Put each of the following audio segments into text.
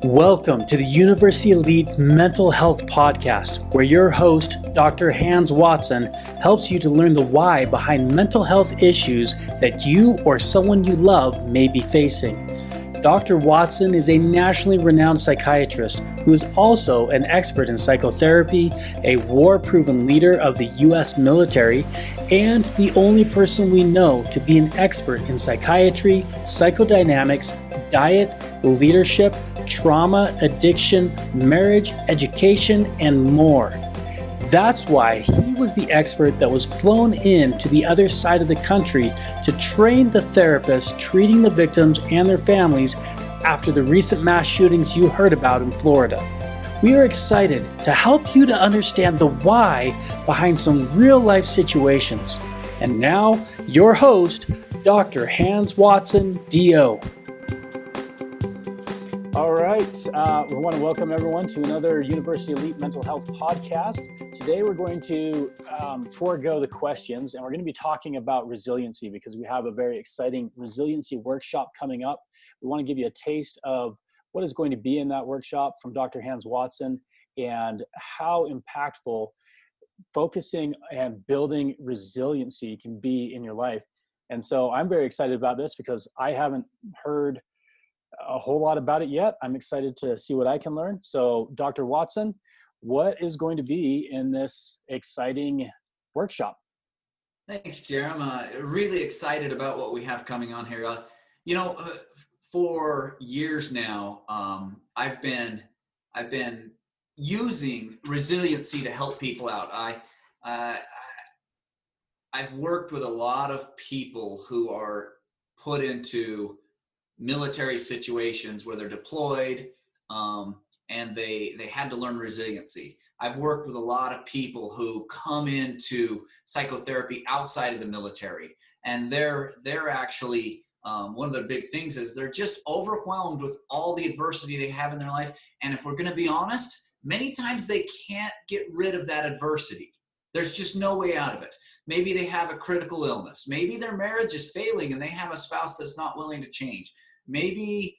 Welcome to the University Elite Mental Health Podcast, where your host, Dr. Hans Watson, helps you to learn the why behind mental health issues that you or someone you love may be facing. Dr. Watson is a nationally renowned psychiatrist who is also an expert in psychotherapy, a war-proven leader of the U.S. military, and the only person we know to be an expert in psychiatry, psychodynamics, diet, leadership, trauma, addiction, marriage, education, and more. That's why he was the expert that was flown in to the other side of the country to train the therapists treating the victims and their families after the recent mass shootings you heard about in Florida. We are excited to help you to understand the why behind some real-life situations. And now, your host, Dr. Hans Watson, D.O. All right, we want to welcome everyone to another University Elite Mental Health Podcast. Today we're going to forego the questions and we're going to be talking about resiliency because we have a very exciting resiliency workshop coming up. We want to give you a taste of what is going to be in that workshop from Dr. Hans Watson and how impactful focusing and building resiliency can be in your life. And so I'm very excited about this because I haven't heard a whole lot about it yet. I'm excited to see what I can learn. So Dr. Watson, what is going to be in this exciting workshop? Thanks, Jerem. Really excited about what we have coming on here. For years now, I've been using resiliency to help people out. I've worked with a lot of people who are put into military situations where they're deployed and they had to learn resiliency. I've worked with a lot of people who come into psychotherapy outside of the military, and they're actually one of the big things is they're just overwhelmed with all the adversity they have in their life. And if we're going to be honest, many times they can't get rid of that adversity. There's just no way out of it. Maybe they have a critical illness. Maybe their marriage is failing and they have a spouse that's not willing to change. Maybe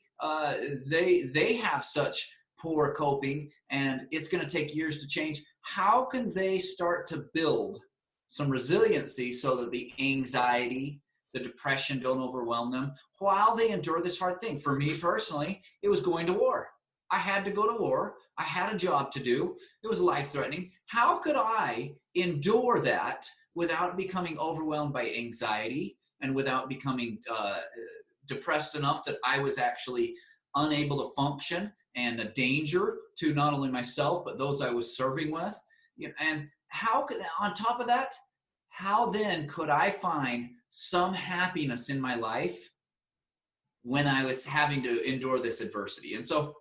they have such poor coping and it's going to take years to change. How can they start to build some resiliency so that the anxiety, the depression don't overwhelm them while they endure this hard thing? For me personally, it was going to war. I had to go to war. I had a job to do. It was life-threatening. How could I endure that without becoming overwhelmed by anxiety and without becoming depressed enough that I was actually unable to function and a danger to not only myself, but those I was serving with? And how could, on top of that, how then could I find some happiness in my life when I was having to endure this adversity? And so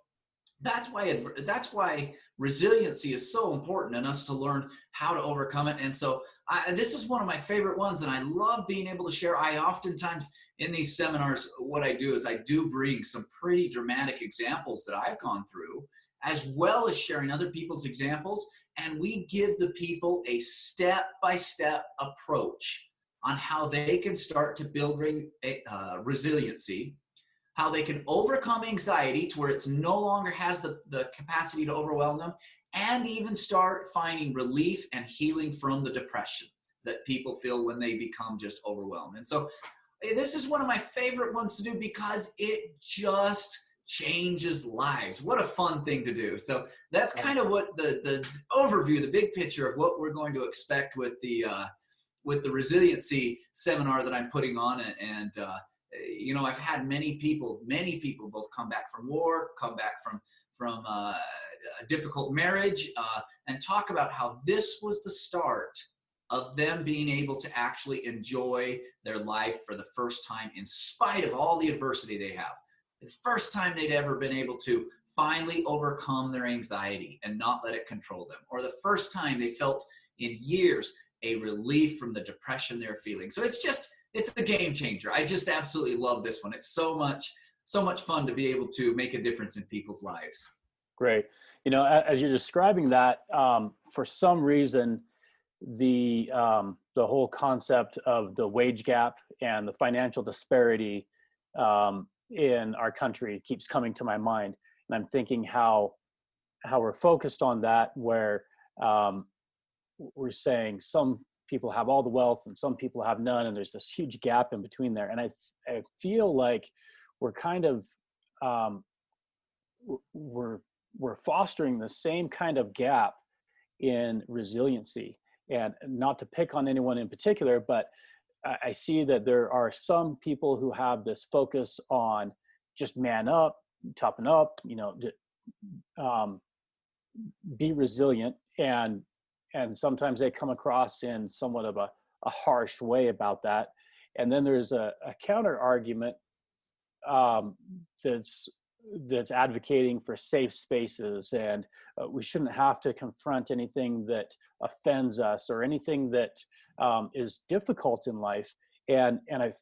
that's why resiliency is so important in us to learn how to overcome it. And so this is one of my favorite ones, and I love being able to share. I oftentimes in these seminars, what I do is I do bring some pretty dramatic examples that I've gone through, as well as sharing other people's examples. And we give the people a step-by-step approach on how they can start to build resiliency, how they can overcome anxiety to where it's no longer has the capacity to overwhelm them, and even start finding relief and healing from the depression that people feel when they become just overwhelmed. And so this is one of my favorite ones to do because it just changes lives. What a fun thing to do. So that's kind of what the overview, the big picture of what we're going to expect with the resiliency seminar that I'm putting on. And I've had many people both come back from war, come back from a difficult marriage, and talk about how this was the start of them being able to actually enjoy their life for the first time in spite of all the adversity they have. The first time they'd ever been able to finally overcome their anxiety and not let it control them, or the first time they felt in years a relief from the depression they're feeling. So it's a game changer. I just absolutely love this one. It's so much fun to be able to make a difference in people's lives. Great. As you're describing that, for some reason, the whole concept of the wage gap and the financial disparity in our country keeps coming to my mind. And I'm thinking how we're focused on that, where we're saying some people have all the wealth and some people have none, and there's this huge gap in between there. And I feel like we're kind of we're fostering the same kind of gap in resiliency. And not to pick on anyone in particular, but I see that there are some people who have this focus on just man up, toughen up, be resilient, and sometimes they come across in somewhat of a harsh way about that. And then there's a counter argument that's advocating for safe spaces, and we shouldn't have to confront anything that offends us or anything that is difficult in life. And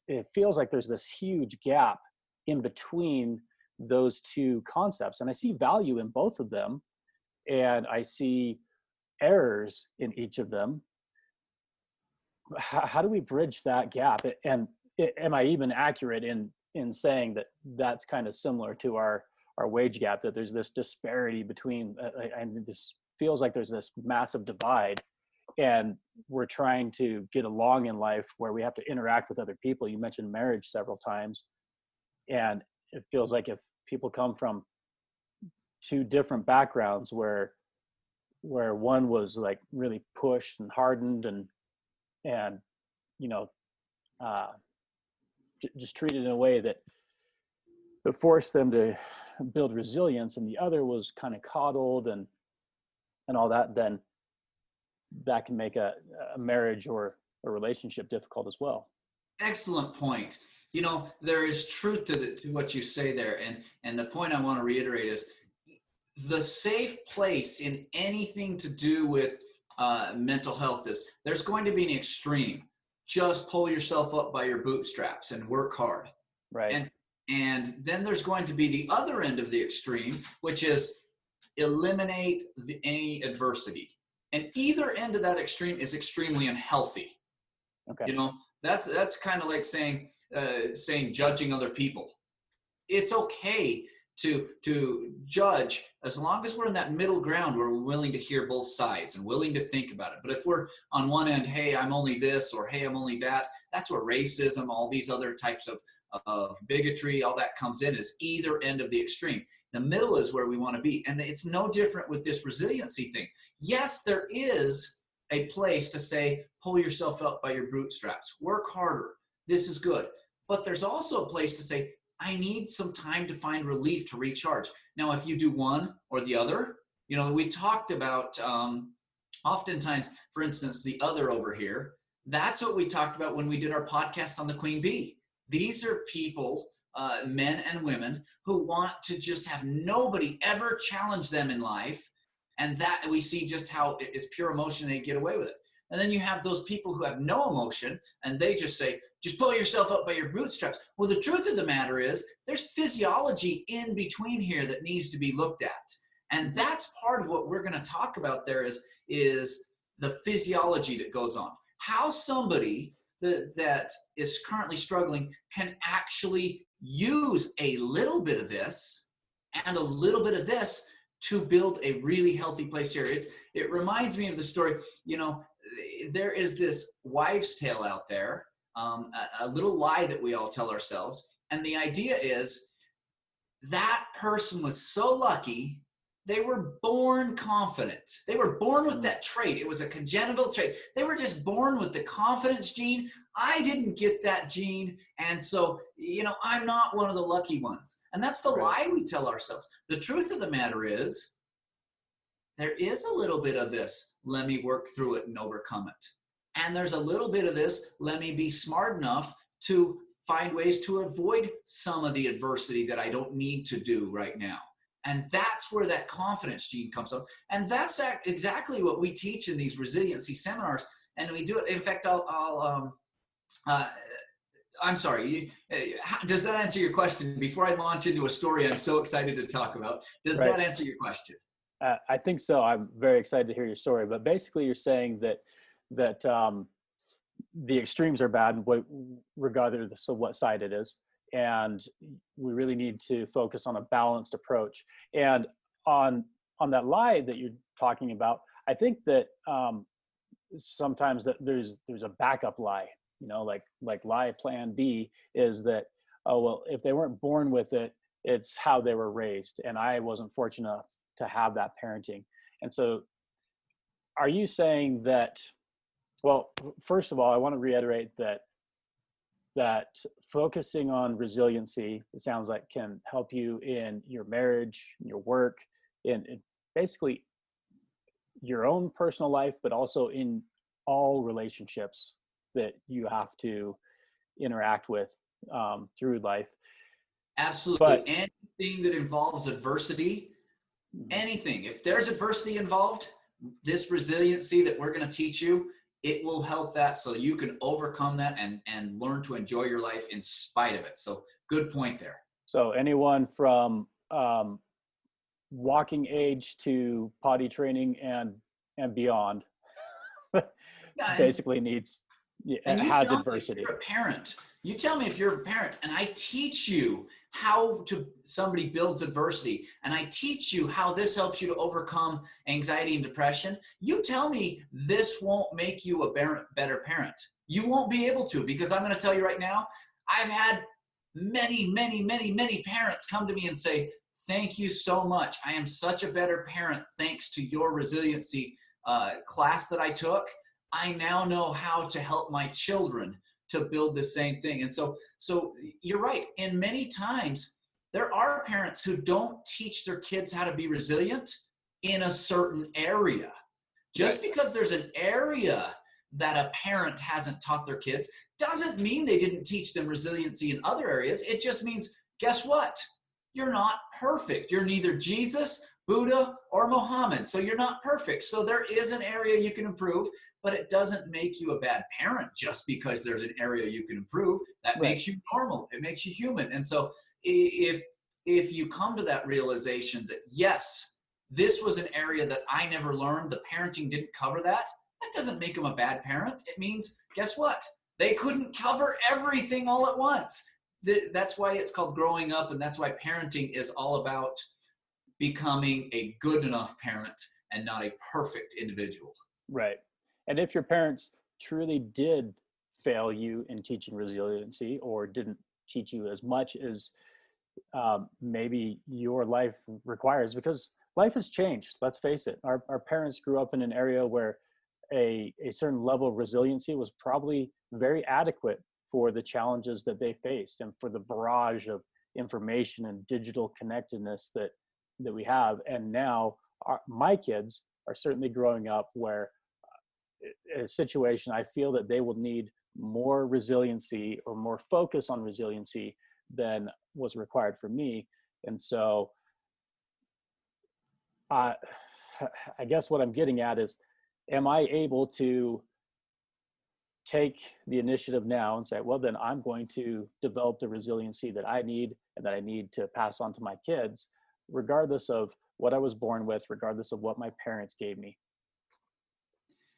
it feels like there's this huge gap in between those two concepts. And I see value in both of them, and I see errors in each of them. How do we bridge that gap? And am I even accurate in saying that that's kind of similar to our wage gap, that there's this disparity between, and this feels like there's this massive divide, and we're trying to get along in life where we have to interact with other people. You mentioned marriage several times, and it feels like if people come from two different backgrounds where one was like really pushed and hardened and just treated in a way that forced them to build resilience, and the other was kind of coddled and all that, then that can make a marriage or a relationship difficult as well. Excellent point. There is truth to what you say there. And the point I want to reiterate is the safe place in anything to do with mental health is there's going to be an extreme. Just pull yourself up by your bootstraps and work hard. Right. And then there's going to be the other end of the extreme, which is eliminate any adversity. And either end of that extreme is extremely unhealthy. Okay. That's kind of like saying judging other people. It's okay to judge as long as we're in that middle ground where we're willing to hear both sides and willing to think about it. But if we're on one end, hey, I'm only this, or hey, I'm only that, that's where racism, all these other types of bigotry, all that comes in, is either end of the extreme. The middle is where we want to be. And it's no different with this resiliency thing. Yes, there is a place to say, pull yourself up by your bootstraps, work harder. This is good. But there's also a place to say, I need some time to find relief, to recharge. Now, if you do one or the other, we talked about oftentimes, for instance, the other over here, that's what we talked about when we did our podcast on the Queen Bee. These are people, men and women, who want to just have nobody ever challenge them in life. And that we see just how it's pure emotion, they get away with it. And then you have those people who have no emotion, and they just say, just pull yourself up by your bootstraps. Well, the truth of the matter is there's physiology in between here that needs to be looked at. And that's part of what we're going to talk about there is the physiology that goes on. How somebody that is currently struggling can actually use a little bit of this and a little bit of this to build a really healthy place here. It reminds me of the story, there is this wives' tale out there, a little lie that we all tell ourselves. And the idea is that person was so lucky, they were born confident. They were born with that trait. It was a congenital trait. They were just born with the confidence gene. I didn't get that gene. And so, I'm not one of the lucky ones. And that's the lie we tell ourselves. The truth of the matter is, there is a little bit of this, let me work through it and overcome it. And there's a little bit of this, let me be smart enough to find ways to avoid some of the adversity that I don't need to do right now. And that's where that confidence gene comes up. And that's exactly what we teach in these resiliency seminars. And we do it. In fact, I'm sorry. Does that answer your question? Before I launch into a story I'm so excited to talk about, does that answer your question? I think so. I'm very excited to hear your story. But basically, you're saying that the extremes are bad, regardless of what side it is. and we really need to focus on a balanced approach. And on that lie that you're talking about, I think that sometimes that there's a backup lie, like lie plan B is that, oh well, if they weren't born with it, it's how they were raised, and I wasn't fortunate enough to have that parenting. And so are you saying that, well, first of all, I want to reiterate that focusing on resiliency, it sounds like, can help you in your marriage, in your work, in basically your own personal life, but also in all relationships that you have to interact with through life. Absolutely. But anything that involves adversity, anything, if there's adversity involved, this resiliency that we're going to teach you, it will help that so you can overcome that and learn to enjoy your life in spite of it. So good point there. So anyone from walking age to potty training and beyond basically needs, has adversity. If you're a parent, you tell me if you're a parent, and I teach you how somebody builds adversity, and I teach you how this helps you to overcome anxiety and depression. You tell me this won't make you a better parent. You won't be able to, because I'm going to tell you right now, I've had many, many, many, many parents come to me and say, thank you so much. I am such a better parent thanks to your resiliency class that I took. I now know how to help my children to build the same thing. And so you're right. And many times there are parents who don't teach their kids how to be resilient in a certain area. Just because there's an area that a parent hasn't taught their kids doesn't mean they didn't teach them resiliency in other areas. It just means, guess what? You're not perfect. You're neither Jesus, Buddha, or Muhammad. So you're not perfect. So there is an area you can improve, but it doesn't make you a bad parent just because there's an area you can improve. That makes you normal. It makes you human. And so if you come to that realization that, yes, this was an area that I never learned, the parenting didn't cover that, that doesn't make them a bad parent. It means, guess what? They couldn't cover everything all at once. That's why it's called growing up, and that's why parenting is all about becoming a good enough parent and not a perfect individual. Right. And if your parents truly did fail you in teaching resiliency, or didn't teach you as much as maybe your life requires, because life has changed, let's face it. Our parents grew up in an area where a certain level of resiliency was probably very adequate for the challenges that they faced and for the barrage of information and digital connectedness that we have. And now my kids are certainly growing up where a situation, I feel that they will need more resiliency or more focus on resiliency than was required for me. And so I guess what I'm getting at is, am I able to take the initiative now and say, well, then I'm going to develop the resiliency that I need and that I need to pass on to my kids, regardless of what I was born with, regardless of what my parents gave me?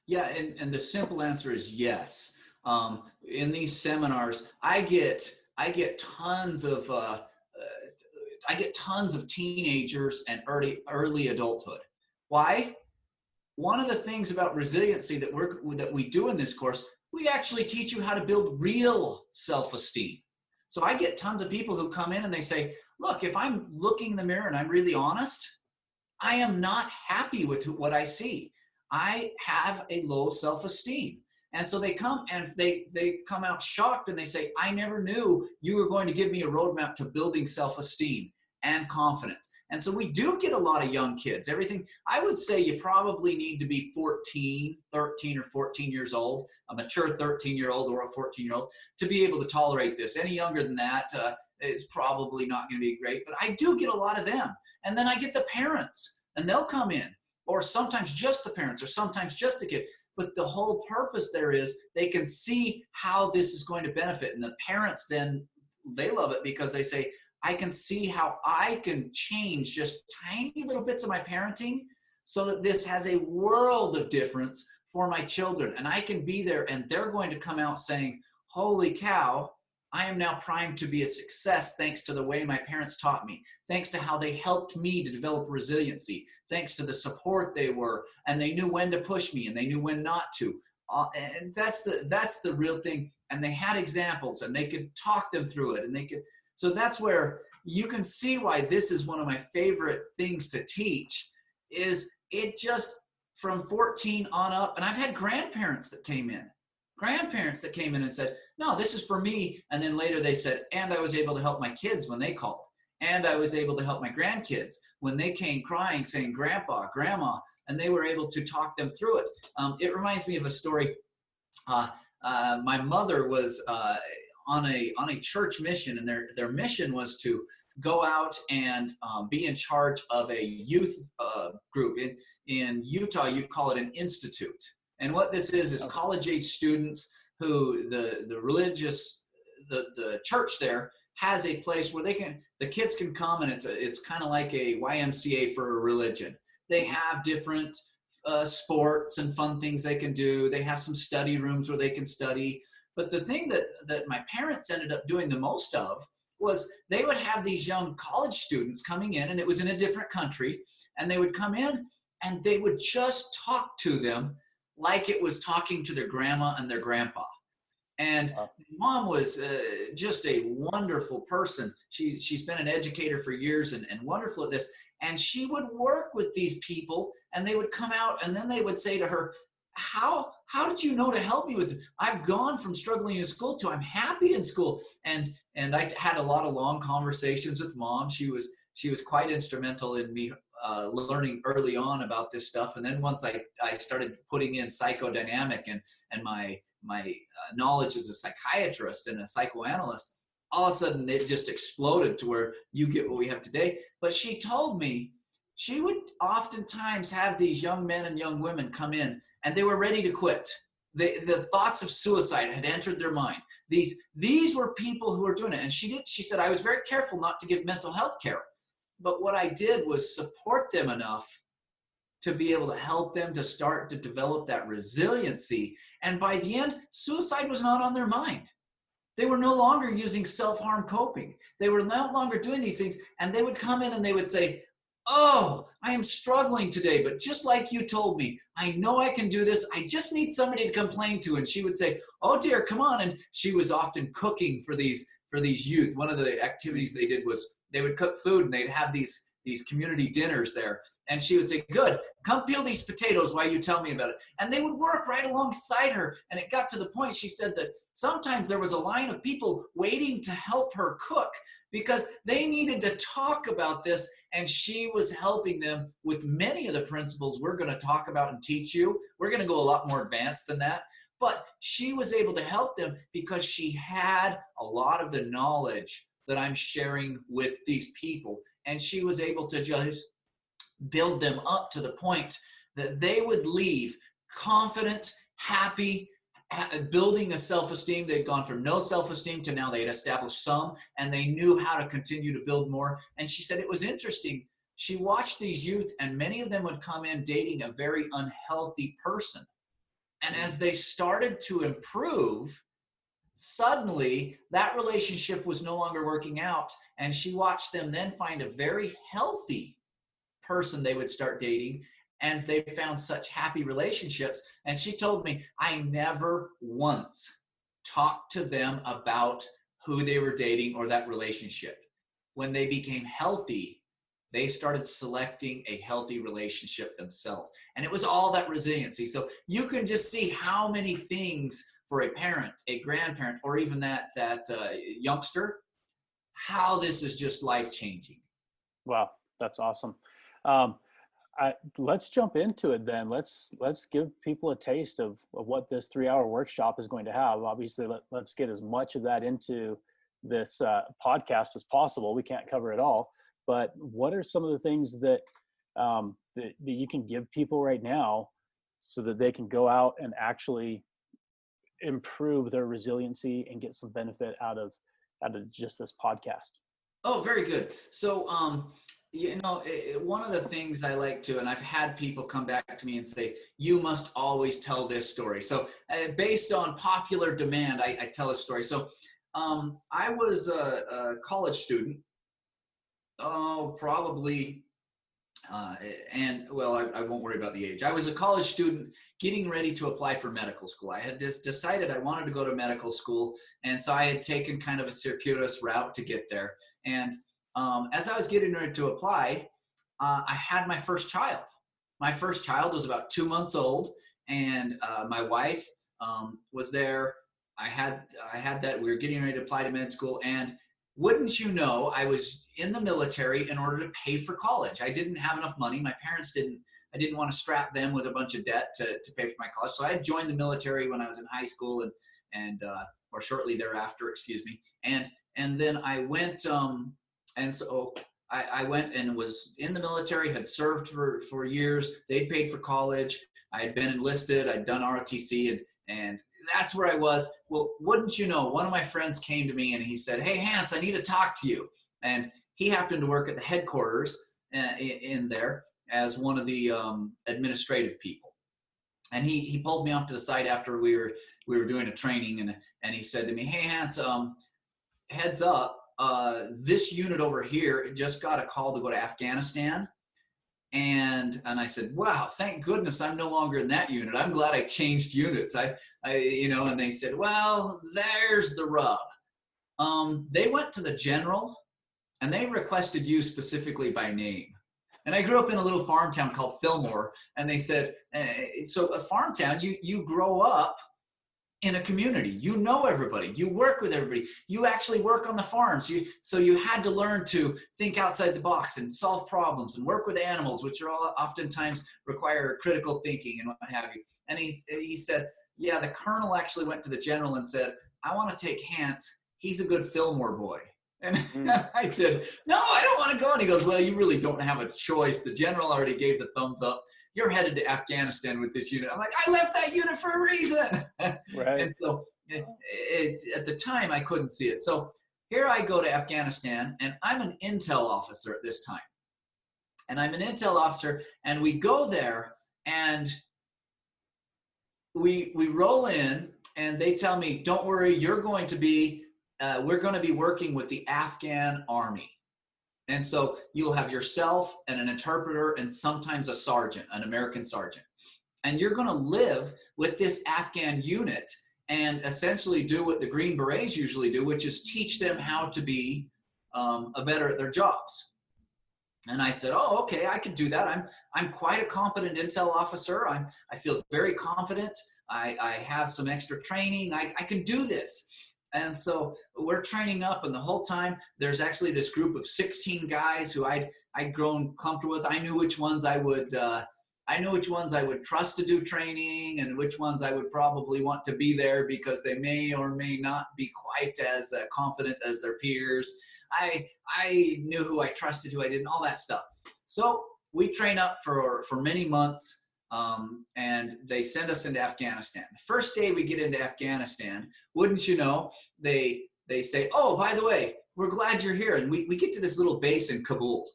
Yeah, and the simple answer is yes. In these seminars, I get tons of teenagers and early adulthood. Why? One of the things about resiliency that we do in this course, we actually teach you how to build real self-esteem. So I get tons of people who come in and they say, look, if I'm looking in the mirror and I'm really honest, I am not happy with what I see. I have a low self-esteem. And so they come and they come out shocked and they say, I never knew you were going to give me a roadmap to building self-esteem and confidence. And so we do get a lot of young kids. Everything, I would say you probably need to be 13 or 14 years old, a mature 13-year-old or a 14-year-old, to be able to tolerate this. Any younger than that is probably not going to be great. But I do get a lot of them. And then I get the parents, and they'll come in, or sometimes just the parents, or sometimes just the kid. But the whole purpose there is they can see how this is going to benefit. And the parents then, they love it because they say, I can see how I can change just tiny little bits of my parenting so that this has a world of difference for my children. And I can be there and they're going to come out saying, holy cow, I am now primed to be a success thanks to the way my parents taught me, thanks to how they helped me to develop resiliency, thanks to the support they were, and they knew when to push me and they knew when not to. And that's the real thing. And they had examples and they could talk them through it, and they could. So that's where you can see why this is one of my favorite things to teach. Is it just from 14 on up? And I've had grandparents that came in and said, no, this is for me. And then later they said, and I was able to help my kids when they called. And I was able to help my grandkids when they came crying, saying, Grandpa, Grandma, and they were able to talk them through it. It reminds me of a story. My mother was on a church mission, and their mission was to go out and be in charge of a youth group. In Utah, you'd call it an institute. And what this is college-age students who the church there has a place where the kids can come, and it's kind of like a YMCA for a religion. They have different sports and fun things they can do. They have some study rooms where they can study. But the thing that my parents ended up doing the most of was they would have these young college students coming in, and it was in a different country, and they would come in and they would just talk to them like it was talking to their grandma and their grandpa. And Mom was just a wonderful person. She's been an educator for years and wonderful at this. And she would work with these people, and they would come out, and then they would say to her, how did you know to help me with it? I've gone from struggling in school to I'm happy in school. And I had a lot of long conversations with Mom. She was quite instrumental in me learning early on about this stuff. And then once I started putting in psychodynamic and my knowledge as a psychiatrist and a psychoanalyst, all of a sudden it just exploded to where you get what we have today. But she told me she would oftentimes have these young men and young women come in, and they were ready to quit. The thoughts of suicide had entered their mind. These were people who were doing it. And she said, I was very careful not to give mental health care. But what I did was support them enough to be able to help them to start to develop that resiliency. And by the end, suicide was not on their mind. They were no longer using self-harm coping. They were no longer doing these things. And they would come in and they would say, oh, I am struggling today, but just like you told me, I know I can do this. I just need somebody to complain to. And she would say, oh dear, come on. And she was often cooking for these youth. One of the activities they did was they would cook food, and they'd have these community dinners there. And she would say, good, come peel these potatoes while you tell me about it. And they would work right alongside her. And it got to the point, she said, that sometimes there was a line of people waiting to help her cook because they needed to talk about this. And she was helping them with many of the principles we're going to talk about and teach you. We're going to go a lot more advanced than that. But she was able to help them because she had a lot of the knowledge that I'm sharing with these people. And she was able to just build them up to the point that they would leave confident, happy, building a self-esteem. They'd gone from no self-esteem to now they had established some, and they knew how to continue to build more. And she said it was interesting. She watched these youth, and many of them would come in dating a very unhealthy person. And as they started to improve, suddenly that relationship was no longer working out, and she watched them then find a very healthy person they would start dating, and they found such happy relationships. And she told me, I never once talked to them about who they were dating or that relationship. When they became healthy, they started selecting a healthy relationship themselves. And it was all that resiliency. So you can just see how many things for a parent, a grandparent, or even that youngster, how this is just life-changing. Wow, that's awesome. Let's jump into it then. Let's give people a taste of what this 3-hour workshop is going to have. Obviously, let's get as much of that into this podcast as possible. We can't cover it all, but what are some of the things that you can give people right now so that they can go out and actually improve their resiliency and get some benefit out of just this podcast? Oh, very good. So, one of the things I like to, and I've had people come back to me and say, you must always tell this story. So based on popular demand, I tell a story. So I was a college student. Oh, probably. And well, I won't worry about the age. I was a college student getting ready to apply for medical school. I had just decided I wanted to go to medical school. And so I had taken kind of a circuitous route to get there. And as I was getting ready to apply, I had my first child. My first child was about 2 months old, and my wife was there. I had that. We were getting ready to apply to med school, and wouldn't you know, I was in the military in order to pay for college. I didn't have enough money. My parents didn't. I didn't want to strap them with a bunch of debt to pay for my college. So I joined the military when I was in high school or shortly thereafter, excuse me. And then I went, and so I went and was in the military, had served for years. They'd paid for college. I had been enlisted. I'd done ROTC, and that's where I was. Well, wouldn't you know, one of my friends came to me and he said, "Hey, Hans, I need to talk to you." And he happened to work at the headquarters in there as one of the administrative people. And he pulled me off to the side after we were doing a training, and he said to me, "Hey, Hans, heads up, this unit over here just got a call to go to Afghanistan." And I said, "Wow, thank goodness I'm no longer in that unit. I'm glad I changed units." And they said, "Well, there's the rub. They went to the general and they requested you specifically by name." And I grew up in a little farm town called Fillmore, and they said, so a farm town, you grow up in a community, you know everybody, you work with everybody, you actually work on the farms. So you had to learn to think outside the box and solve problems and work with animals, which are all oftentimes require critical thinking and what have you. And he said, "Yeah, the colonel actually went to the general and said, 'I want to take Hans. He's a good Fillmore boy.'" And I said, "No, I don't want to go." And he goes, "Well, you really don't have a choice. The general already gave the thumbs up. You're headed to Afghanistan with this unit." I'm like, "I left that unit for a reason." Right. And so at the time, I couldn't see it. So here I go to Afghanistan, and I'm an intel officer at this time. And I'm an intel officer, and we go there, and we roll in, and they tell me, "Don't worry, we're going to be working with the Afghan army. And so you'll have yourself and an interpreter and sometimes a sergeant, an American sergeant. And you're going to live with this Afghan unit and essentially do what the Green Berets usually do, which is teach them how to be better at their jobs." And I said, "Oh, okay, I could do that. I'm quite a competent intel officer. I feel very confident. I have some extra training. I can do this." And so we're training up, and the whole time there's actually this group of 16 guys who I'd grown comfortable with. I knew which ones I would trust to do training, and which ones I would probably want to be there because they may or may not be quite as competent as their peers. I knew who I trusted, who I didn't, all that stuff. So we train up for many months. And they send us into Afghanistan. The first day we get into Afghanistan, wouldn't you know, they say, "Oh, by the way, we're glad you're here." And we get to this little base in Kabul.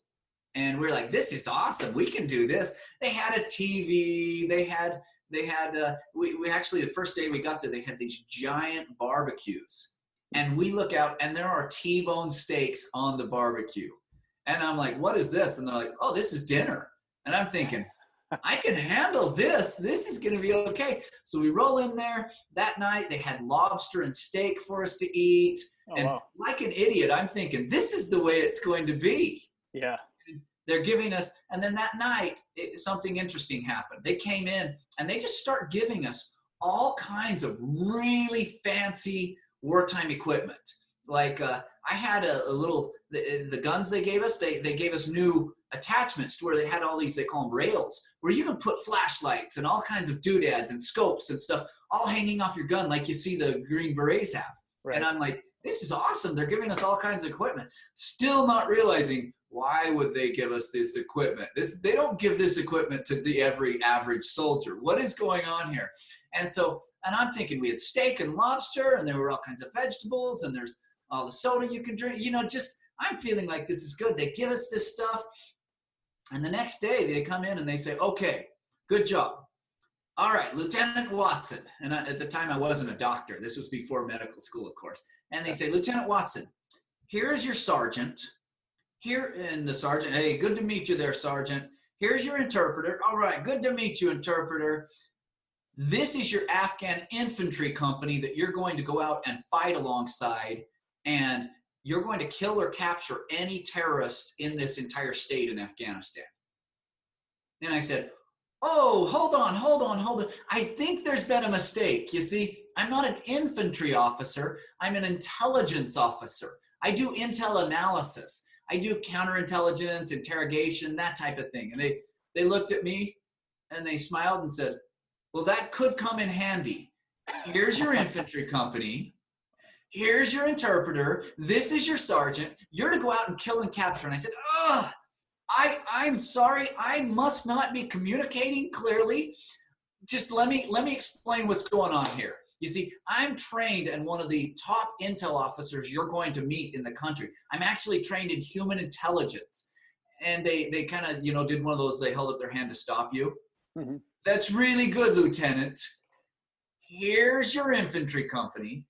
And we're like, "This is awesome. We can do this." They had a TV. We actually, the first day we got there, they had these giant barbecues. And we look out, and there are T-bone steaks on the barbecue. And I'm like, "What is this?" And they're like, "Oh, this is dinner." And I'm thinking, I can handle this. This is going to be okay. So we roll in there. That night, they had lobster and steak for us to eat. Oh, and wow. like an idiot, I'm thinking, this is the way it's going to be. Yeah. They're giving us, and then that night, something interesting happened. They came in, and they just start giving us all kinds of really fancy wartime equipment. Like I had a little, the guns they gave us, they gave us new attachments to where they had all these, they call them rails, where you can put flashlights and all kinds of doodads and scopes and stuff all hanging off your gun like you see the Green Berets have. Right. And I'm like, this is awesome. They're giving us all kinds of equipment. Still not realizing, why would they give us this equipment? They don't give this equipment to every average soldier. What is going on here? And I'm thinking we had steak and lobster, and there were all kinds of vegetables, and there's all the soda you can drink. I'm feeling like this is good. They give us this stuff. And the next day they come in and they say, "Okay, good job. all right, Lieutenant Watson. And at the time I wasn't a doctor. This was before medical school, of course. And they say, Lieutenant Watson, here's your sergeant. And the sergeant, hey, good to meet you there, Sergeant. Here's your interpreter. All right, good to meet you, interpreter. This is your Afghan infantry company that you're going to go out and fight alongside, and you're going to kill or capture any terrorists in this entire state in Afghanistan. And I said, oh, hold on. I think there's been a mistake. You see, I'm not an infantry officer. I'm an intelligence officer. I do intel analysis. I do counterintelligence, interrogation, that type of thing. And they looked at me and they smiled and said, well, that could come in handy. Here's your infantry company. Here's your interpreter. This is your sergeant. You're to go out and kill and capture. And I said, I'm sorry. I must not be communicating clearly. Just let me explain what's going on here. You see, I'm trained and one of the top intel officers you're going to meet in the country. I'm actually trained in human intelligence. And they kind of, did one of those, they held up their hand to stop you. Mm-hmm. That's really good, Lieutenant. Here's your infantry company.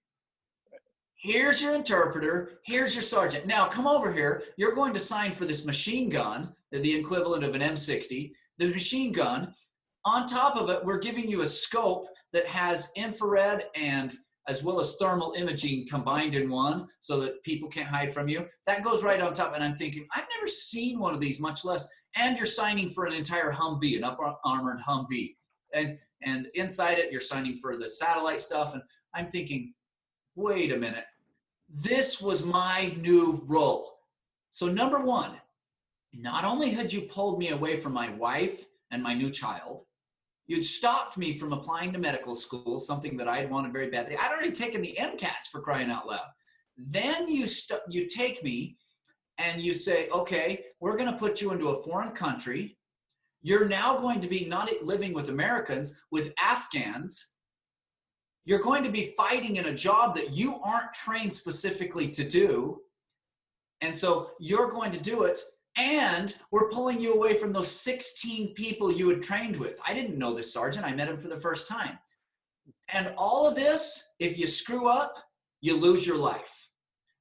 Here's your interpreter. Here's your sergeant. Now come over here. You're going to sign for this machine gun, the equivalent of an M60. The machine gun. On top of it, we're giving you a scope that has infrared and as well as thermal imaging combined in one so that people can't hide from you. That goes right on top. And I'm thinking, I've never seen one of these, much less. And you're signing for an entire Humvee, an up-armored Humvee. And inside it, you're signing for the satellite stuff. And I'm thinking, wait a minute. This was my new role. So number one, not only had you pulled me away from my wife and my new child, you'd stopped me from applying to medical school, something that I had wanted very badly. I'd already taken the MCATs, for crying out loud. Then you take me and you say, okay, we're going to put you into a foreign country. You're now going to be not living with Americans, with Afghans. You're going to be fighting in a job that you aren't trained specifically to do. And so you're going to do it. And we're pulling you away from those 16 people you had trained with. I didn't know this sergeant. I met him for the first time. And all of this, if you screw up, you lose your life.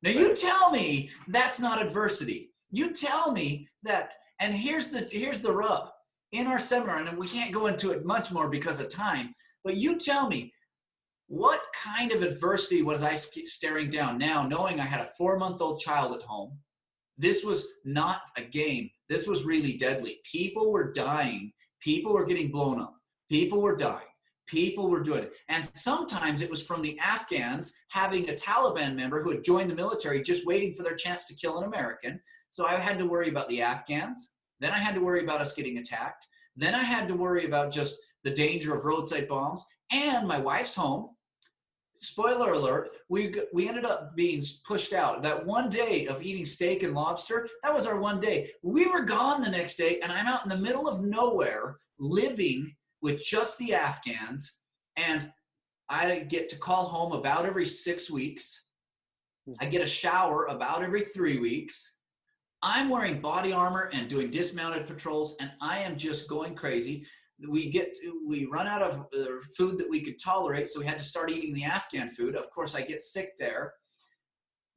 Now you tell me that's not adversity. You tell me that, and here's the rub. In our seminar, and we can't go into it much more because of time, but you tell me, what kind of adversity was I staring down now, knowing I had a 4-month-old child at home? This was not a game. This was really deadly. People were dying. People were getting blown up. People were dying. People were doing it. And sometimes it was from the Afghans having a Taliban member who had joined the military just waiting for their chance to kill an American. So I had to worry about the Afghans. Then I had to worry about us getting attacked. Then I had to worry about just the danger of roadside bombs. And my wife's home. Spoiler alert, we ended up being pushed out. That one day of eating steak and lobster, that was our one day. We were gone the next day, and I'm out in the middle of nowhere living with just the Afghans, and I get to call home about every 6 weeks. I get a shower about every 3 weeks. I'm wearing body armor and doing dismounted patrols, and I am just going crazy. We run out of food that we could tolerate, so we had to start eating the Afghan food. Of course, I get sick there.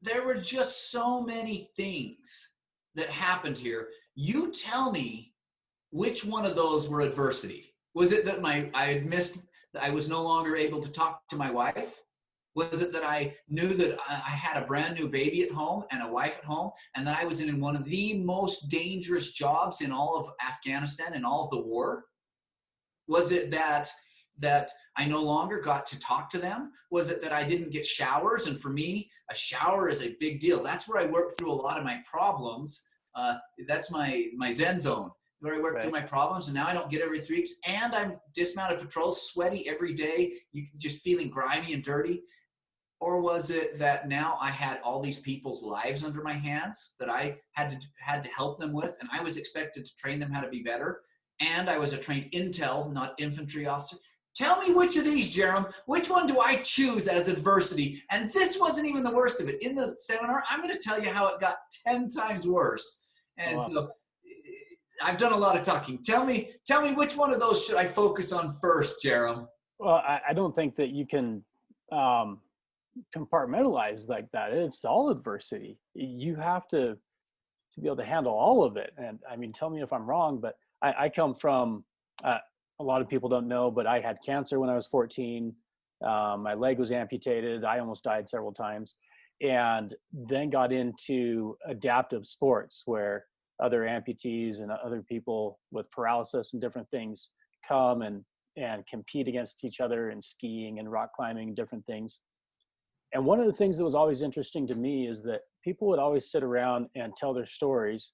There were just so many things that happened here. You tell me which one of those were adversity. Was it that I was no longer able to talk to my wife? Was it that I knew that I had a brand new baby at home and a wife at home, and that I was in one of the most dangerous jobs in all of Afghanistan and all of the war? Was it that I no longer got to talk to them? Was it that I didn't get showers? And for me, a shower is a big deal. That's where I work through a lot of my problems. That's my Zen zone, where I work through my problems. And now I don't get every 3 weeks. And I'm dismounted patrols, sweaty every day, just feeling grimy and dirty. Or was it that now I had all these people's lives under my hands that I had to help them with, and I was expected to train them how to be better? And I was a trained intel, not infantry officer. Tell me which of these, Jerem, which one do I choose as adversity? And this wasn't even the worst of it. In the seminar, I'm going to tell you how it got 10 times worse. And so I've done a lot of talking. Tell me which one of those should I focus on first, Jerem? Well, I don't think that you can compartmentalize like that. It's all adversity. You have to be able to handle all of it. And I mean, tell me if I'm wrong, but I come from, a lot of people don't know, but I had cancer when I was 14. My leg was amputated. I almost died several times, and then got into adaptive sports where other amputees and other people with paralysis and different things come and compete against each other in skiing and rock climbing and different things. And one of the things that was always interesting to me is that people would always sit around and tell their stories,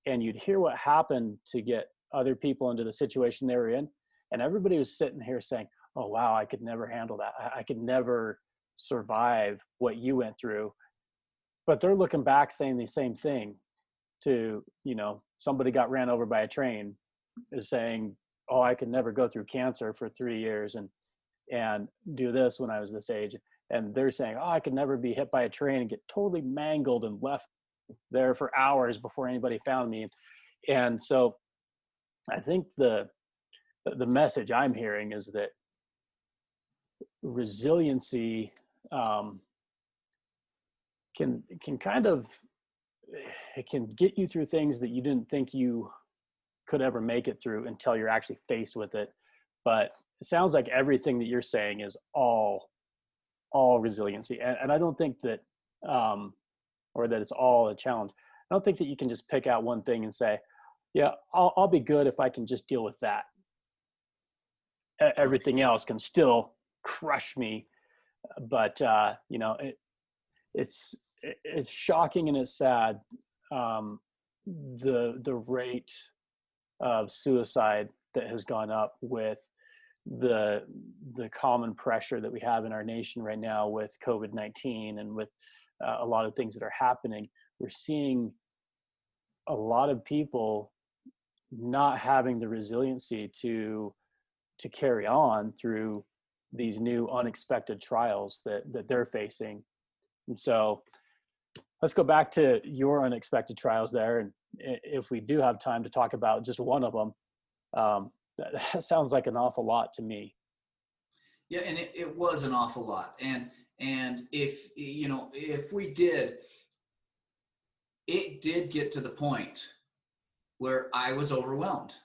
and you'd hear what happened to get other people into the situation they were in. And everybody was sitting here saying, oh, wow, I could never handle that. I could never survive what you went through. But they're looking back saying the same thing to, somebody got ran over by a train, is saying, oh, I could never go through cancer for 3 years and do this when I was this age. And they're saying, oh, I could never be hit by a train and get totally mangled and left there for hours before anybody found me. And so I think the message I'm hearing is that resiliency can kind of, it can get you through things that you didn't think you could ever make it through until you're actually faced with it. But it sounds like everything that you're saying is all resiliency. And I don't think that, or that it's all a challenge. I don't think that you can just pick out one thing and say, yeah, I'll be good if I can just deal with that. Everything else can still crush me. But, it's shocking and it's sad. The rate of suicide that has gone up with the common pressure that we have in our nation right now with COVID-19 and with a lot of things that are happening. We're seeing a lot of people not having the resiliency to carry on through these new unexpected trials that they're facing. And so let's go back to your unexpected trials there. And if we do have time to talk about just one of them, that sounds like an awful lot to me. Yeah, and it was an awful lot. And if we did, it did get to the point where I was overwhelmed.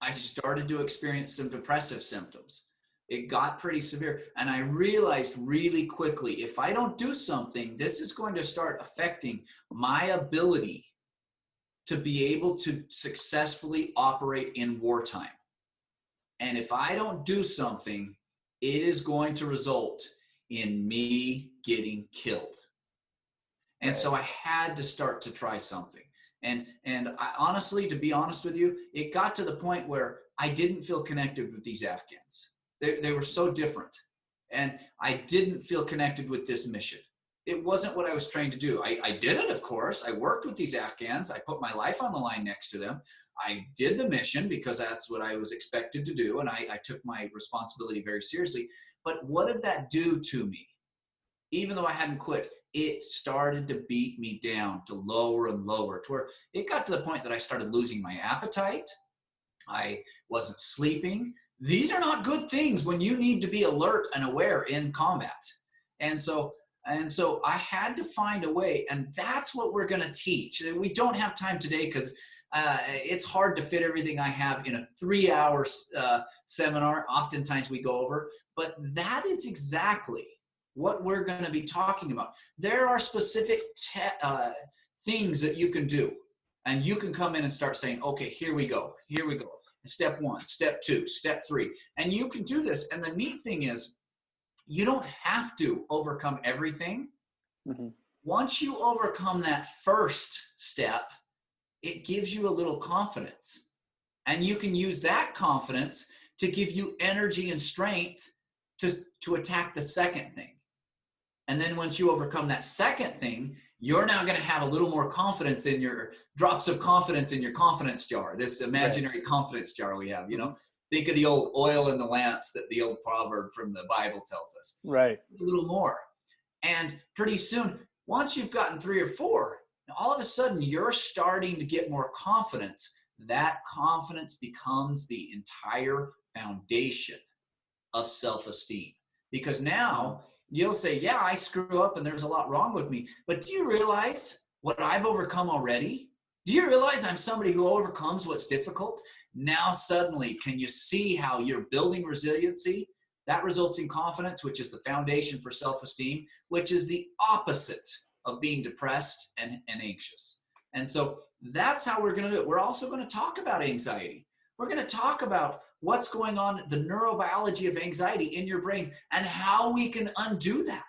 I started to experience some depressive symptoms. It got pretty severe. And I realized really quickly, if I don't do something, this is going to start affecting my ability to be able to successfully operate in wartime. And if I don't do something, it is going to result in me getting killed. And so I had to start to try something. And I, honestly, to be honest with you, it got to the point where I didn't feel connected with these Afghans. They were so different. And I didn't feel connected with this mission. It wasn't what I was trained to do. I did it, of course. I worked with these Afghans. I put my life on the line next to them. I did the mission because that's what I was expected to do. And I took my responsibility very seriously. But what did that do to me? Even though I hadn't quit, it started to beat me down to lower and lower, to where it got to the point that I started losing my appetite. I wasn't sleeping. These are not good things when you need to be alert and aware in combat. And so I had to find a way, and that's what we're going to teach. We don't have time today because it's hard to fit everything I have in a 3-hour seminar. Oftentimes we go over, but that is exactly what we're going to be talking about. There are specific things that you can do, and you can come in and start saying, okay, here we go. Step 1, step 2, step 3. And you can do this. And the neat thing is, you don't have to overcome everything. Mm-hmm. Once you overcome that first step, it gives you a little confidence. And you can use that confidence to give you energy and strength to attack the second thing. And then once you overcome that second thing, you're now going to have a little more confidence in your drops of confidence in your confidence jar, this imaginary confidence jar we have, Think of the old oil in the lamps that the old proverb from the Bible tells us. Right. A little more. And pretty soon, once you've gotten 3 or 4, all of a sudden you're starting to get more confidence that confidence becomes the entire foundation of self-esteem. Because now you'll say, yeah, I screw up and there's a lot wrong with me. But do you realize what I've overcome already? Do you realize I'm somebody who overcomes what's difficult? Now suddenly, can you see how you're building resiliency? That results in confidence, which is the foundation for self-esteem, which is the opposite of being depressed and anxious. And so that's how we're going to do it. We're also going to talk about anxiety. We're going to talk about what's going on, the neurobiology of anxiety in your brain, and how we can undo that.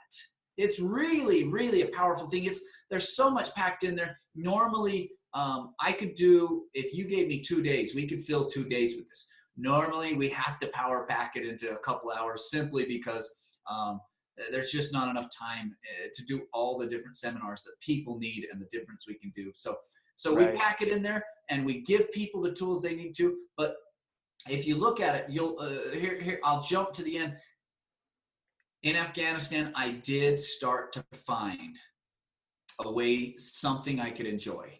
It's really, really a powerful thing. There's so much packed in there. Normally, I could do, if you gave me 2 days, we could fill 2 days with this. Normally, we have to power pack it into a couple hours simply because there's just not enough time to do all the different seminars that people need and the difference we can do. So we pack it in there and we give people the tools they need to. But if you look at it, you'll here I'll jump to the end. In Afghanistan, I did start to find a way, something I could enjoy.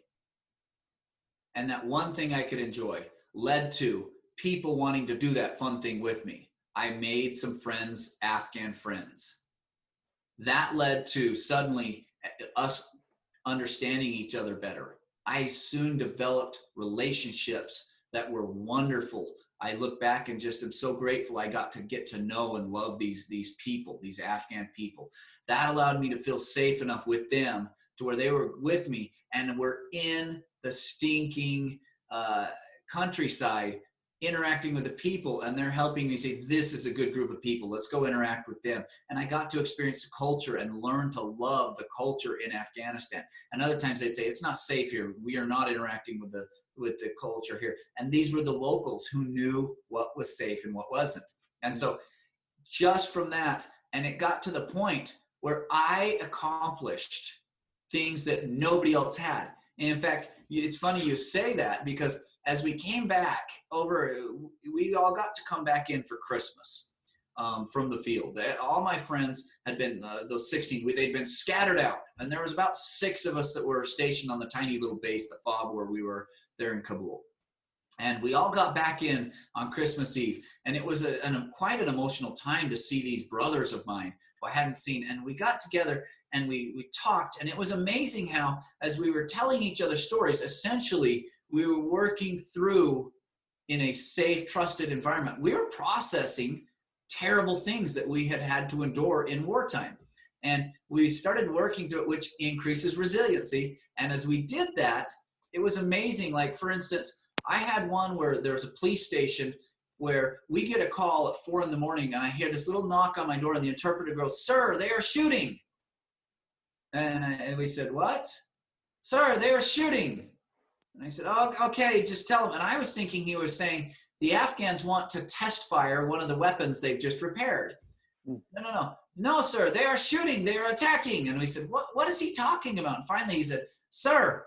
And that one thing I could enjoy led to people wanting to do that fun thing with me. I made some friends, Afghan friends. That led to suddenly us understanding each other better. I soon developed relationships that were wonderful. I look back and just am so grateful I got to get to know and love these people, these Afghan people. That allowed me to feel safe enough with them to where they were with me and were in the stinking countryside interacting with the people, and they're helping me say, this is a good group of people. Let's go interact with them. And I got to experience the culture and learn to love the culture in Afghanistan. And other times they'd say, it's not safe here. We are not interacting with the culture here. And these were the locals who knew what was safe and what wasn't. And so just from that, and it got to the point where I accomplished things that nobody else had. And in fact, it's funny you say that, because as we came back over, we all got to come back in for Christmas from the field. All my friends had been, those 16, they'd been scattered out. And there was about 6 of us that were stationed on the tiny little base, the FOB, where we were there in Kabul. And we all got back in on Christmas Eve. And it was quite an emotional time to see these brothers of mine who I hadn't seen. And we got together and we talked. And it was amazing how, as we were telling each other stories, essentially, we were working through in a safe, trusted environment. We were processing terrible things that we had had to endure in wartime. And we started working through it, which increases resiliency. And as we did that, it was amazing. Like, for instance, I had one where there was a police station where we get a call at 4 a.m. and I hear this little knock on my door and the interpreter goes, "Sir, they are shooting." And we said, "What?" "Sir, they are shooting." And I said, "Oh, okay, just tell them." And I was thinking he was saying, the Afghans want to test fire one of the weapons they've just repaired. No, sir, they are shooting, they are attacking. And we said, what is he talking about? And finally he said, "Sir,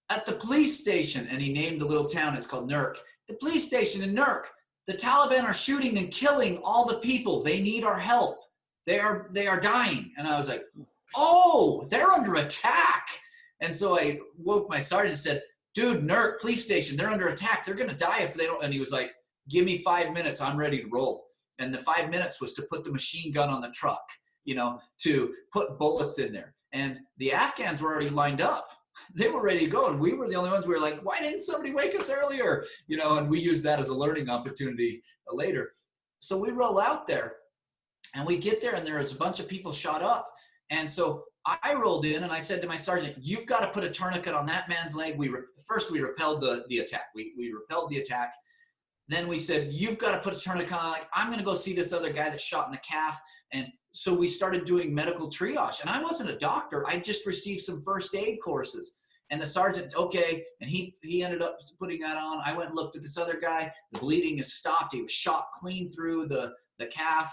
at the police station," and he named the little town, it's called Nurk. "The police station in Nurk, the Taliban are shooting and killing all the people. They need our help. They are dying." And I was like, oh, they're under attack. And so I woke my sergeant and said, "Dude, Nurk police station, they're under attack. They're going to die if they don't." And he was like, "Give me 5 minutes. I'm ready to roll." And the 5 minutes was to put the machine gun on the truck, to put bullets in there. And the Afghans were already lined up. They were ready to go. And we were the only ones. We were like, why didn't somebody wake us earlier? And we used that as a learning opportunity later. So we roll out there and we get there and there was a bunch of people shot up. And so I rolled in and I said to my sergeant, "You've got to put a tourniquet on that man's leg." First we repelled the attack. We repelled the attack. Then we said, "You've got to put a tourniquet on." Like, I'm going to go see this other guy that's shot in the calf. And so we started doing medical triage. And I wasn't a doctor. I just received some first aid courses. And the sergeant, okay, and he ended up putting that on. I went and looked at this other guy. The bleeding has stopped. He was shot clean through the calf.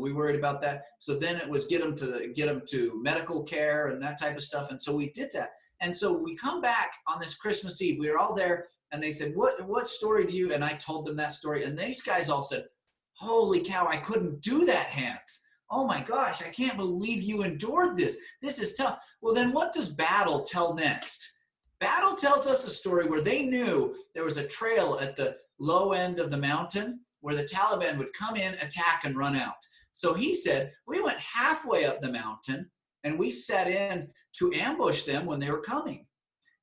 We worried about that. So then it was get him to medical care and that type of stuff. And so we did that. And so we come back on this Christmas Eve. We were all there and they said, what story do you, and I told them that story. And these guys all said, "Holy cow, I couldn't do that, Hans. Oh my gosh, I can't believe you endured this. This is tough." Well, then what does battle tell next? Battle tells us a story where they knew there was a trail at the low end of the mountain where the Taliban would come in, attack, and run out. So he said, we went halfway up the mountain and we set in to ambush them when they were coming.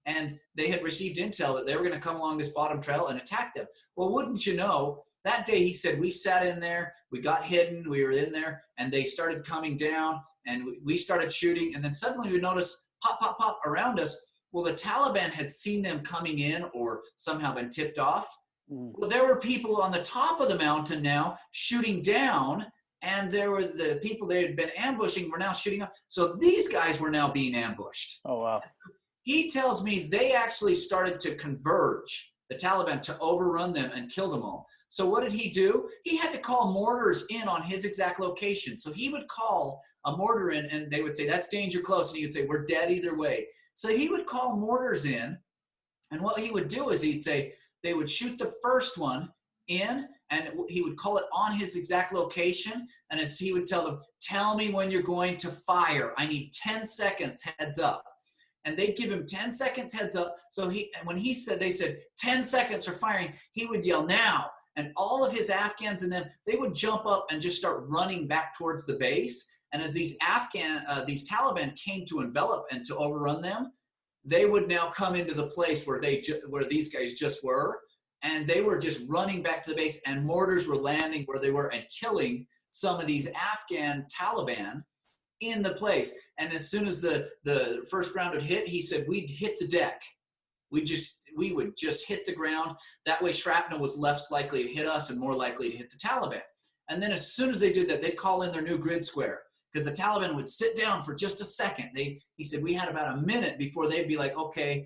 And they had received intel that they were going to come along this bottom trail and attack them. Well, wouldn't you know, that day he said, we sat in there, we got hidden, we were in there, and they started coming down, and we started shooting, and then suddenly we noticed pop, pop, pop around us. Well, the Taliban had seen them coming in or somehow been tipped off. Well, there were people on the top of the mountain now shooting down, and there were the people they had been ambushing were now shooting up. So these guys were now being ambushed. Oh, wow. He tells me they actually started to converge, the Taliban, to overrun them and kill them all. So what did he do? He had to call mortars in on his exact location. So he would call a mortar in, and they would say, that's danger close. And he would say, we're dead either way. So he would call mortars in, and what he would do is he'd say, they would shoot the first one in, and he would call it on his exact location. And as he would tell them, tell me when you're going to fire. I need 10 seconds heads up. And they'd give him 10 seconds heads up. So when they said 10 seconds for firing, he would yell now. And all of his Afghans and them, they would jump up and just start running back towards the base. And as these Taliban came to envelop and to overrun them, they would now come into the place where these guys just were. And they were just running back to the base, and mortars were landing where they were and killing some of these Afghan Taliban in the place. And as soon as the first round would hit, he said, we'd hit the deck. We would just hit the ground. That way shrapnel was less likely to hit us and more likely to hit the Taliban. And then as soon as they did that, they'd call in their new grid square, because the Taliban would sit down for just a second. He said, we had about a minute before they'd be like, okay,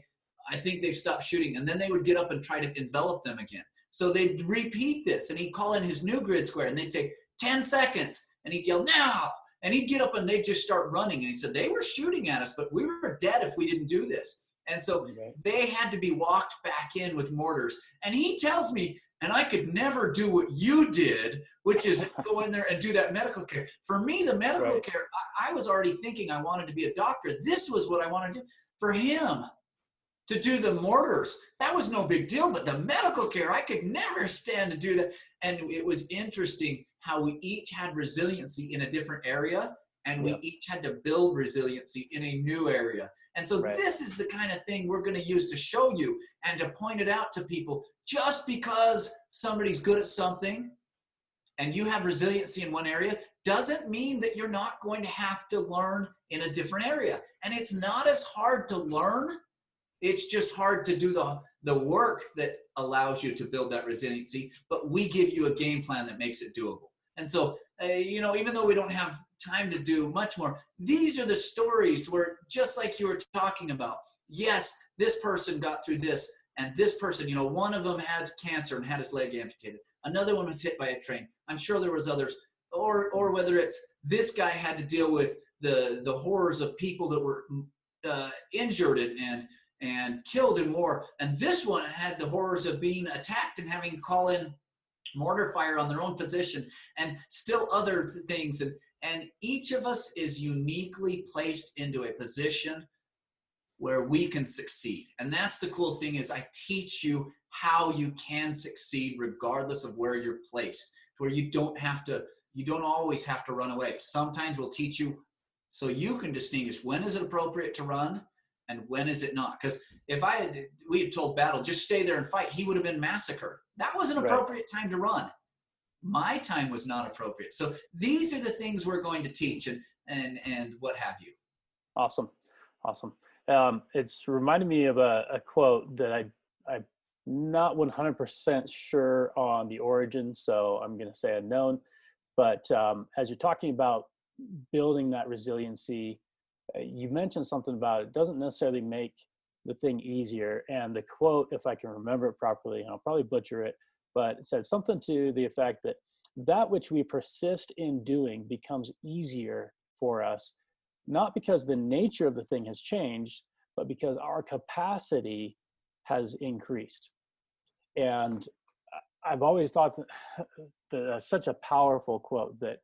I think they've stopped shooting. And then they would get up and try to envelop them again. So they'd repeat this, and he'd call in his new grid square, and they'd say, 10 seconds. And he'd yell, now. And he'd get up and they'd just start running. And he said, they were shooting at us, but we were dead if we didn't do this. And so they had to be walked back in with mortars. And he tells me, and I could never do what you did, which is go in there and do that medical care. For me, the medical care, I was already thinking I wanted to be a doctor. This was what I wanted to do. For him to do the mortars, that was no big deal. But the medical care, I could never stand to do that. And it was interesting how we each had resiliency in a different area, and we each had to build resiliency in a new area. And so this is the kind of thing we're going to use to show you and to point it out to people. Just because somebody's good at something and you have resiliency in one area doesn't mean that you're not going to have to learn in a different area. And it's not as hard to learn. It's just hard to do the work that allows you to build that resiliency, but we give you a game plan that makes it doable. And so, even though we don't have time to do much more, these are the stories where, just like you were talking about, yes, this person got through this, and this person, one of them had cancer and had his leg amputated. Another one was hit by a train. I'm sure there was others, or whether it's this guy had to deal with the horrors of people that were injured and killed in war. And this one had the horrors of being attacked and having to call in mortar fire on their own position, and still other things. And each of us is uniquely placed into a position where we can succeed. And that's the cool thing, is I teach you how you can succeed regardless of where you're placed, where you don't always have to run away. Sometimes we'll teach you so you can distinguish when is it appropriate to run and when is it not. Because if we had told Battle, just stay there and fight, he would have been massacred. That was an appropriate time to run. My time was not appropriate. So these are the things we're going to teach and what have you. Awesome. It's reminded me of a quote that I'm not 100% sure on the origin, so I'm going to say unknown. But as you're talking about building that resiliency, you mentioned something about it doesn't necessarily make the thing easier. And the quote, if I can remember it properly, and I'll probably butcher it, but it said something to the effect that which we persist in doing becomes easier for us, not because the nature of the thing has changed, but because our capacity has increased. And I've always thought that that's such a powerful quote, that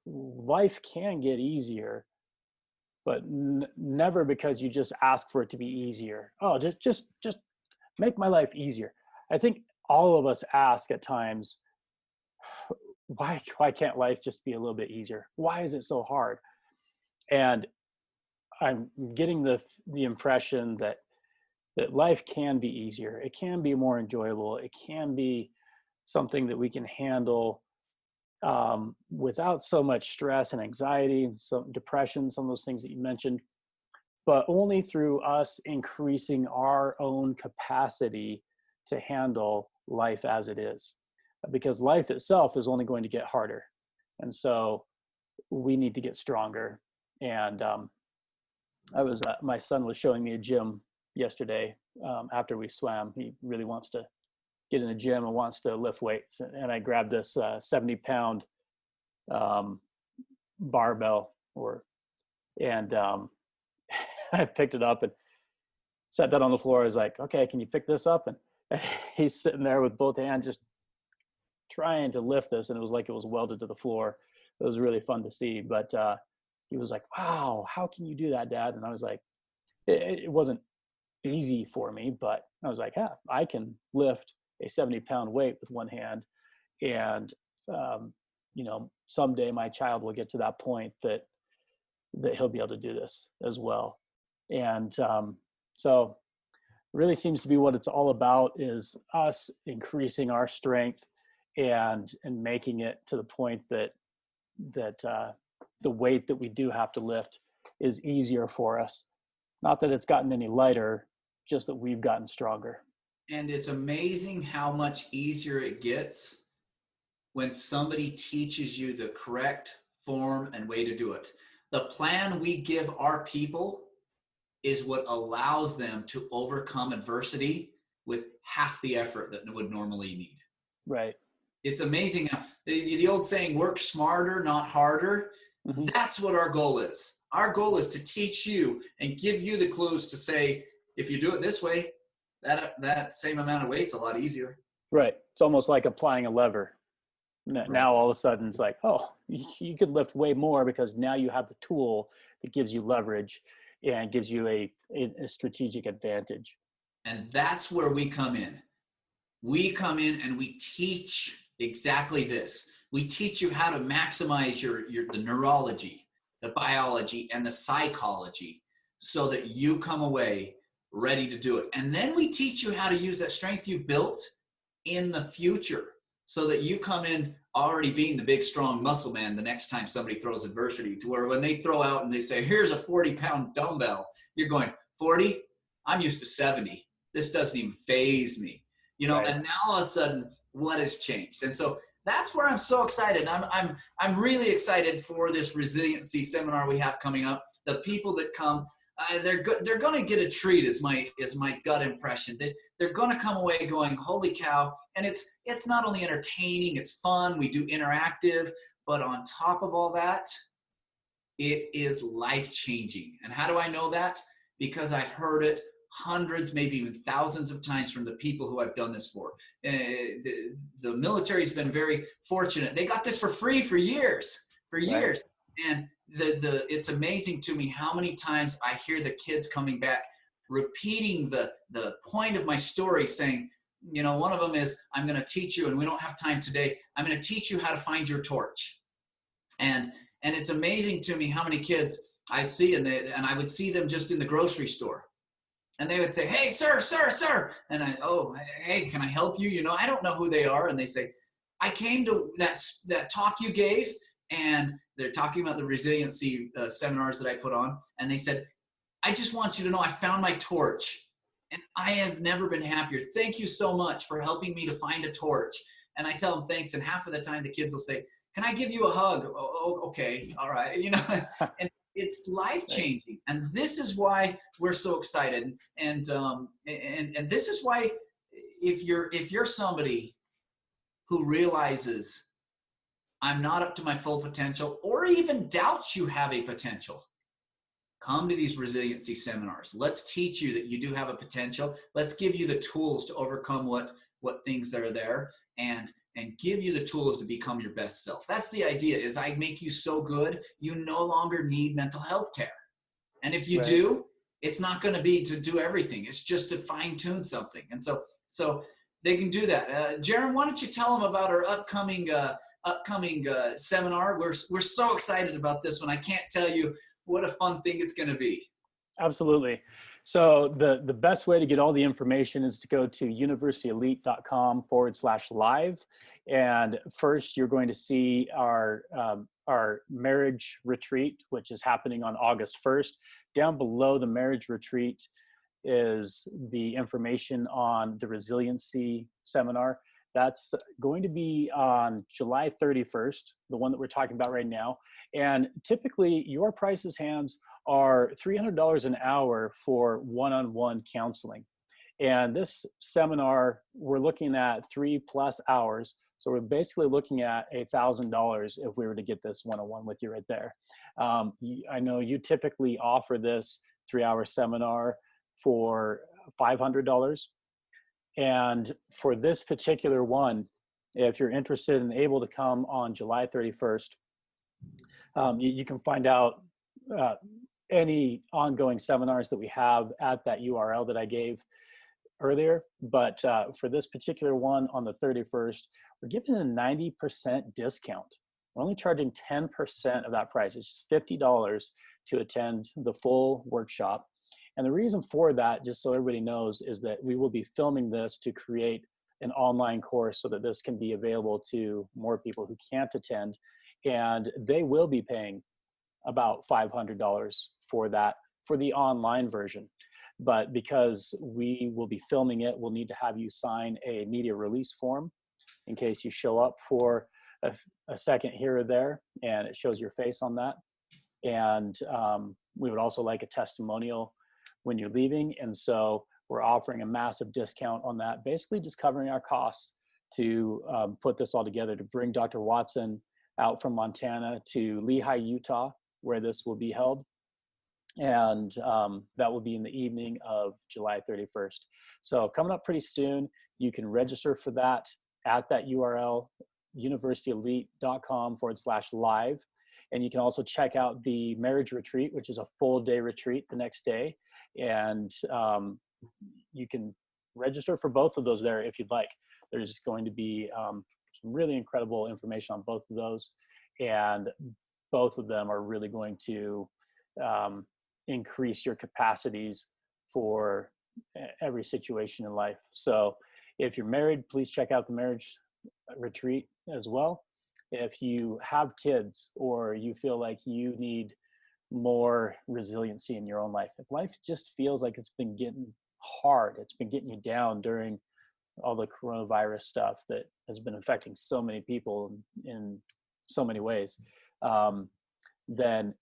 life can get easier but never because you just ask for it to be easier. Oh, just make my life easier. I think all of us ask at times, why can't life just be a little bit easier? Why is it so hard? And I'm getting the impression that life can be easier. It can be more enjoyable. It can be something that we can handle without so much stress and anxiety and some depression, some of those things that you mentioned, but only through us increasing our own capacity to handle life as it is, because life itself is only going to get harder. And so we need to get stronger. And my son was showing me a gym yesterday after we swam. He really wants to get in the gym and wants to lift weights. And I grabbed this 70-pound barbell, and I picked it up and sat down on the floor. I was like, okay, can you pick this up? And he's sitting there with both hands just trying to lift this, and it was like it was welded to the floor. It was really fun to see. But he was like, wow, how can you do that, Dad? And I was like, it wasn't easy for me, but I was like, yeah, I can lift a 70-pound weight with one hand. And someday my child will get to that point that he'll be able to do this as well. And so really seems to be what it's all about, is us increasing our strength and making it to the point that the weight that we do have to lift is easier for us. Not that it's gotten any lighter, just that we've gotten stronger. And it's amazing how much easier it gets when somebody teaches you the correct form and way to do it. The plan we give our people is what allows them to overcome adversity with half the effort that would normally need. Right. It's amazing how the old saying, work smarter, not harder. Mm-hmm. That's what our goal is. Our goal is to teach you and give you the clues to say, if you do it this way, that same amount of weight's a lot easier. Right. It's almost like applying a lever. Right. Now all of a sudden it's like, oh, you could lift way more because now you have the tool that gives you leverage and gives you a strategic advantage. And that's where we come in. We come in and we teach exactly this. We teach you how to maximize the neurology, the biology, and the psychology so that you come away ready to do it. And then we teach you how to use that strength you've built in the future so that you come in already being the big, strong muscle man the next time somebody throws adversity, to where when they throw out and they say, here's a 40-pound dumbbell, you're going, 40? I'm used to 70. This doesn't even faze me. Right. And now all of a sudden, what has changed? And so that's where I'm so excited. I'm really excited for this resiliency seminar we have coming up. The people that come, they're going to get a treat, is my gut impression. They're going to come away going, holy cow. And it's not only entertaining, it's fun. We do interactive, but on top of all that, it is life-changing. And how do I know that? Because I've heard it hundreds, maybe even thousands of times from the people who I've done this for. The military's been very fortunate. They got this for free for years. Right. And it's amazing to me how many times I hear the kids coming back repeating the point of my story, saying, one of them is, I'm going to teach you, and we don't have time today, I'm going to teach you how to find your torch. And it's amazing to me how many kids I see, and I would see them just in the grocery store. And they would say, hey, sir. And hey, can I help you? I don't know who they are. And they say, I came to that talk you gave, and they're talking about the resiliency seminars that I put on. And they said, I just want you to know I found my torch, and I have never been happier. Thank you so much for helping me to find a torch. And I tell them thanks. And half of the time the kids will say, can I give you a hug? Oh, okay. All right. And it's life-changing. And this is why we're so excited. And this is why if you're somebody who realizes I'm not up to my full potential, or even doubts you have a potential, come to these resiliency seminars. Let's teach you that you do have a potential. Let's give you the tools to overcome what things that are there, and give you the tools to become your best self. That's the idea, is I make you so good, you no longer need mental health care. And if you do, it's not going to be to do everything. It's just to fine tune something. And so they can do that. Jaron, why don't you tell them about our upcoming seminar? We're so excited about this one. I can't tell you what a fun thing it's going to be. Absolutely. So the best way to get all the information is to go to universityelite.com/live. And first you're going to see our marriage retreat, which is happening on August 1st. Down below the marriage retreat is the information on the resiliency seminar. That's going to be on July 31st, the one that we're talking about right now. And typically your prices, Hans, are $300 an hour for one-on-one counseling. And this seminar, we're looking at 3+ hours. So we're basically looking at $1,000 if we were to get this one-on-one with you right there. I know you typically offer this 3-hour seminar for $500. And for this particular one, if you're interested and able to come on July 31st, you can find out any ongoing seminars that we have at that URL that I gave earlier. But for this particular one on the 31st, we're giving a 90% discount. We're only charging 10% of that price. It's $50 to attend the full workshop. And the reason for that, just so everybody knows, is that we will be filming this to create an online course so that this can be available to more people who can't attend. And they will be paying about $500 for that, for the online version. But because we will be filming it, we'll need to have you sign a media release form in case you show up for a second here or there and it shows your face on that. And we would also like a testimonial when you're leaving. And so we're offering a massive discount on that, basically just covering our costs to put this all together, to bring Dr. Watson out from Montana to Lehi, Utah, where this will be held. And that will be in the evening of July 31st. So coming up pretty soon. You can register for that at that URL, universityelite.com/live. And you can also check out the marriage retreat, which is a full day retreat the next day. And you can register for both of those there if you'd like. There's going to be some really incredible information on both of those. And both of them are really going to increase your capacities for every situation in life. So if you're married, please check out the marriage retreat as well. If you have kids or you feel like you need more resiliency in your own life, if life just feels like it's been getting hard, it's been getting you down during all the coronavirus stuff that has been affecting so many people in so many ways, then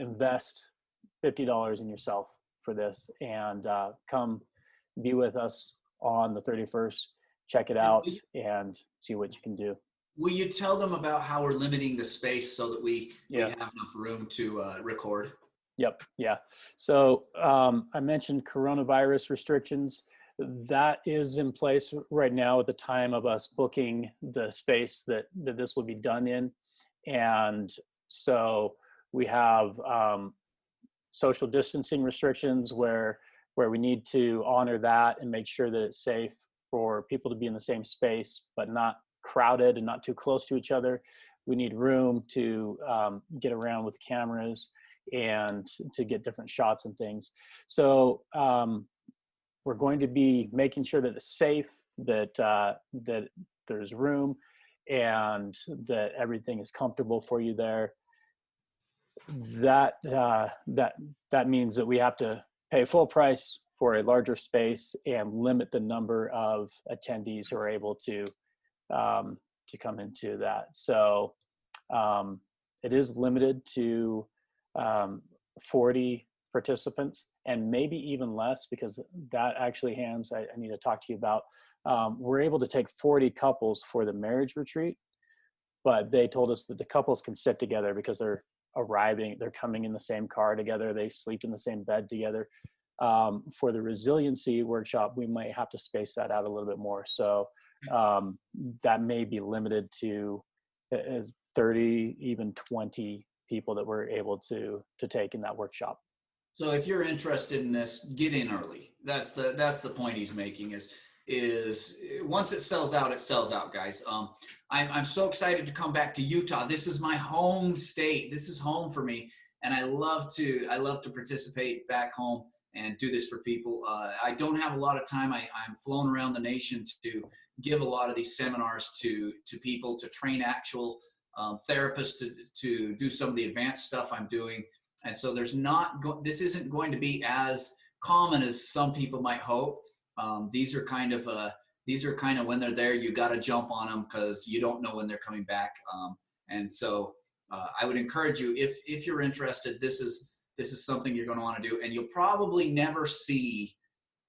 invest $50 in yourself for this and come be with us on the 31st. Check it out and see what you can do. Will you tell them about how we're limiting the space so that we have enough room to record? Yep. Yeah. So I mentioned coronavirus restrictions. That is in place right now at the time of us booking the space that this will be done in. And so we have social distancing restrictions where we need to honor that and make sure that it's safe for people to be in the same space, but not crowded and not too close to each other. We need room to get around with cameras and to get different shots and things. So we're going to be making sure that it's safe, that that there's room, and that everything is comfortable for you there. That means that we have to pay full price for a larger space and limit the number of attendees who are able to come into that. So it is limited to 40 participants and maybe even less, because that actually, Hans, I need to talk to you about. We're able to take 40 couples for the marriage retreat, but they told us that the couples can sit together because they're coming in the same car together, they sleep in the same bed together. For the resiliency workshop, we might have to space that out a little bit more. So that may be limited to as 30, even 20 people that we're able to take in that workshop. So if you're interested in this, get in early. That's the point he's making is once it sells out, guys. I'm so excited to come back to Utah. This is my home state. This is home for me, and I love to participate back home and do this for people. I don't have a lot of time. I'm flown around the nation to give a lot of these seminars to people, to train actual therapists to do some of the advanced stuff I'm doing. And so this isn't going to be as common as some people might hope. These are kind of when they're there, you got to jump on them because you don't know when they're coming back. And so I would encourage you, if you're interested, this is something you're going to want to do, and you'll probably never see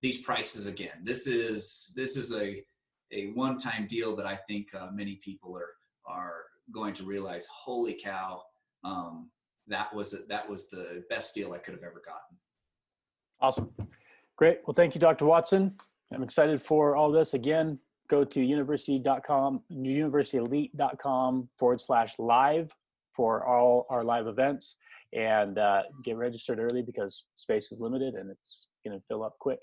these prices again. This is a one-time deal that I think many people are going to realize, holy cow, that was the best deal I could have ever gotten. Awesome. Great. Well, thank you, Dr. Watson. I'm excited for all this. Again, go to universityelite.com/live for all our live events, and get registered early because space is limited and it's going to fill up quick.